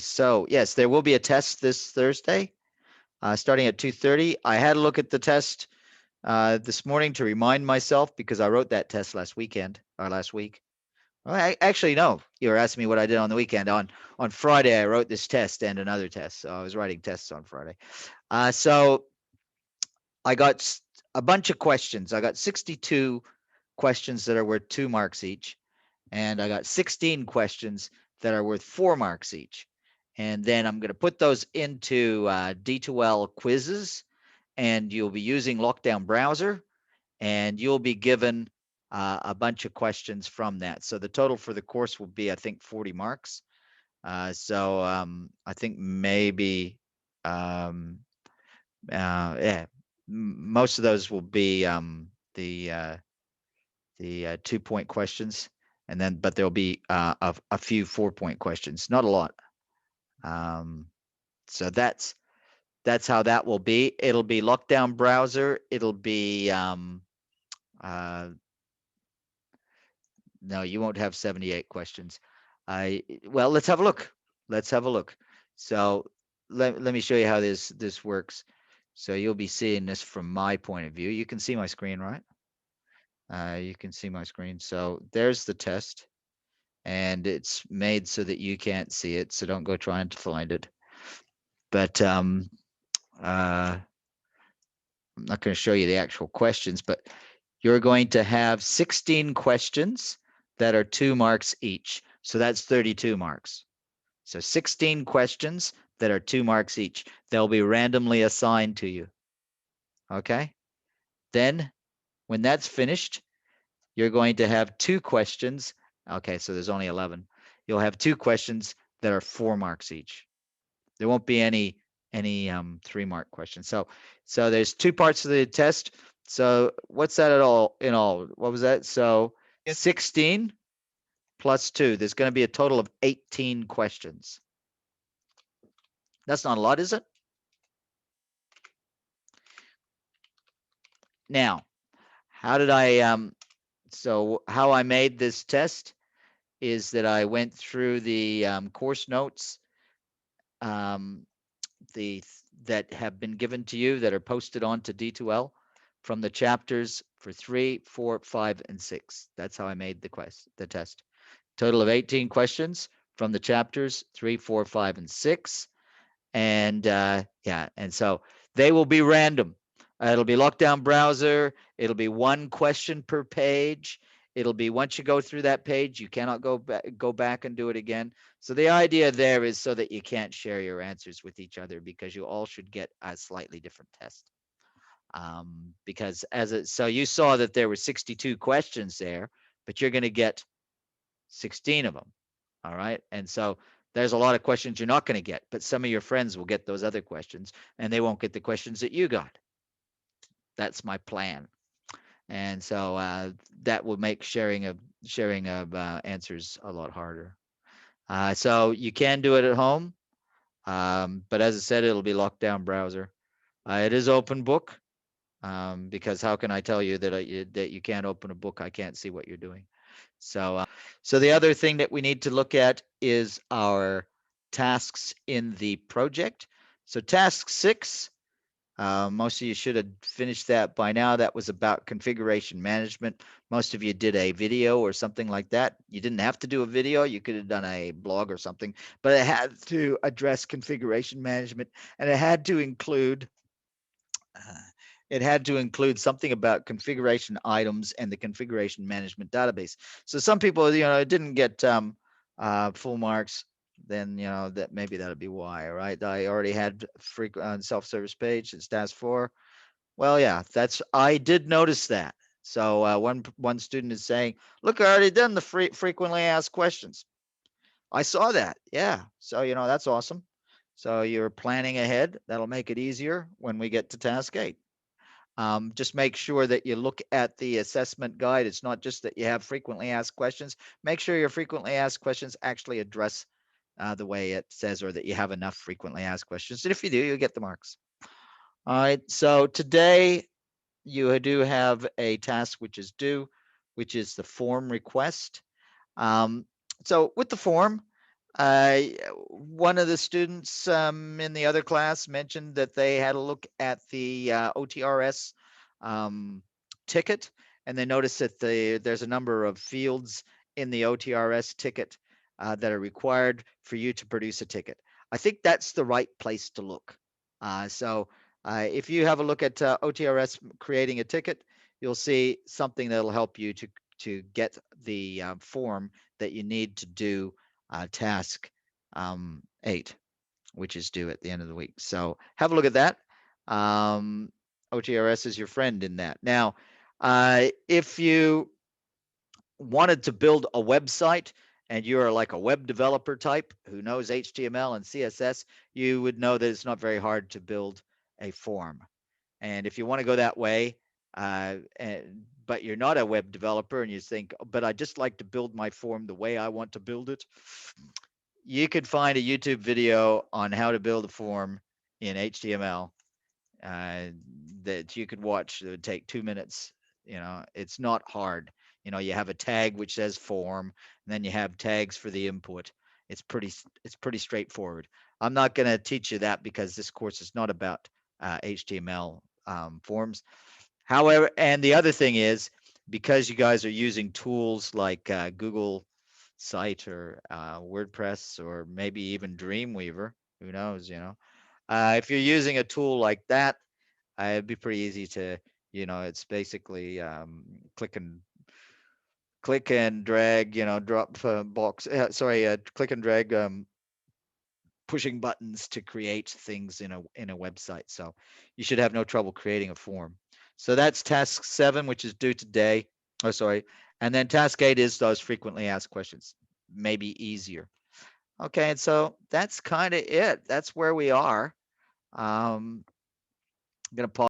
So yes, there will be a test this Thursday, starting at 2:30. I had a look at the test this morning to remind myself because I wrote that test last weekend or last week. Well, actually, no. You were asking me what I did on the weekend. On Friday, I wrote this test and another test. So I was writing tests on Friday. So I got a bunch of questions. I got 62 questions that are worth 2 marks each, and I got 16 questions that are worth 4 marks each. And then I'm going to put those into D2L quizzes, and you'll be using Lockdown Browser, and you'll be given a bunch of questions from that. So the total for the course will be, I think, 40 marks. I think maybe, yeah, most of those will be the 2-point questions, and then but there'll be a few 4-point questions, not a lot. So that's how that will be. It'll be Lockdown Browser. It'll be no, you won't have 78 questions. Well, let's have a look. Let's have a look. So let me show you how this works. So you'll be seeing this from my point of view. You can see my screen, right? You can see my screen. So there's the test, and it's made so that you can't see it. So don't go trying to find it. But I'm not going to show you the actual questions, but you're going to have 16 questions that are 2 marks each. So that's 32 marks. So 16 questions that are 2 marks each. They'll be randomly assigned to you. Okay? Then when that's finished, you're going to have 2 questions. Okay, so there's only 11. You'll have 2 questions that are 4 marks each. There won't be any 3-mark questions. So there's 2 parts of the test. So what's that in all? What was that? So 16 plus 2. There's going to be a total of 18 questions. That's not a lot, is it? Now, how did I so how I made this test is that I went through the course notes that have been given to you that are posted onto D2L from the chapters for 3, 4, 5, and 6. That's how I made the test. Total of 18 questions from the chapters 3, 4, 5, and 6. And yeah, and so they will be random. It'll be Lockdown Browser. It'll be 1 question per page. It'll be once you go through that page, you cannot go back and do it again. So the idea there is so that you can't share your answers with each other, because you all should get a slightly different test. Because so you saw that there were 62 questions there, but you're going to get 16 of them. All right. And so there's a lot of questions you're not going to get, but some of your friends will get those other questions, and they won't get the questions that you got. That's my plan. And so that will make sharing of answers a lot harder. So you can do it at home, but as I said, it'll be Lockdown Browser. It is open book, because how can I tell you that you can't open a book? I can't see what you're doing. So the other thing that we need to look at is our tasks in the project. So task 6. Most of you should have finished that by now. That was about configuration management. Most of you did a video or something like that. You didn't have to do a video. You could have done a blog or something, but it had to address configuration management, and it had to include something about configuration items and the configuration management database. So some people, didn't get full marks. Then that maybe that'll be why. Right? I already had frequent self-service page. It's task 4. Well, yeah, I did notice that. So one student is saying, "Look, I already done the frequently asked questions." I saw that. Yeah. So that's awesome. So you're planning ahead. That'll make it easier when we get to task 8. Just make sure that you look at the assessment guide. It's not just that you have frequently asked questions. Make sure your frequently asked questions actually address the way it says, or that you have enough frequently asked questions. And if you do, you'll get the marks. All right. So today you do have a task which is due, which is the form request. So with the form, Uh, One of the students in the other class mentioned that they had a look at the OTRS um, ticket, and they noticed that there's a number of fields in the OTRS ticket that are required for you to produce a ticket. I think that's the right place to look. So if you have a look at OTRS creating a ticket, you'll see something that'll help you to get the form that you need to do task 8, which is due at the end of the week. So have a look at that. Um, OTRS is your friend in that. Now, if you wanted to build a website and you're like a web developer type who knows HTML and CSS, you would know that it's not very hard to build a form. And if you want to go that way, but you're not a web developer and you think, but I just like to build my form the way I want to build it, you could find a YouTube video on how to build a form in HTML uh, that you could watch. It would take 2 minutes. It's not hard. You have a tag which says form, and then you have tags for the input. It's pretty straightforward. I'm not going to teach you that because this course is not about HTML forms. However, and the other thing is because you guys are using tools like Google Site or WordPress or maybe even Dreamweaver, who knows, if you're using a tool like that, it'd be pretty easy to, it's basically click and drag, drop box, sorry, click and drag pushing buttons to create things in a website. So you should have no trouble creating a form. So that's task 7, which is due today. Oh, sorry. And then task 8 is those frequently asked questions. Maybe easier. Okay, and so that's kind of it. That's where we are. I'm going to pause.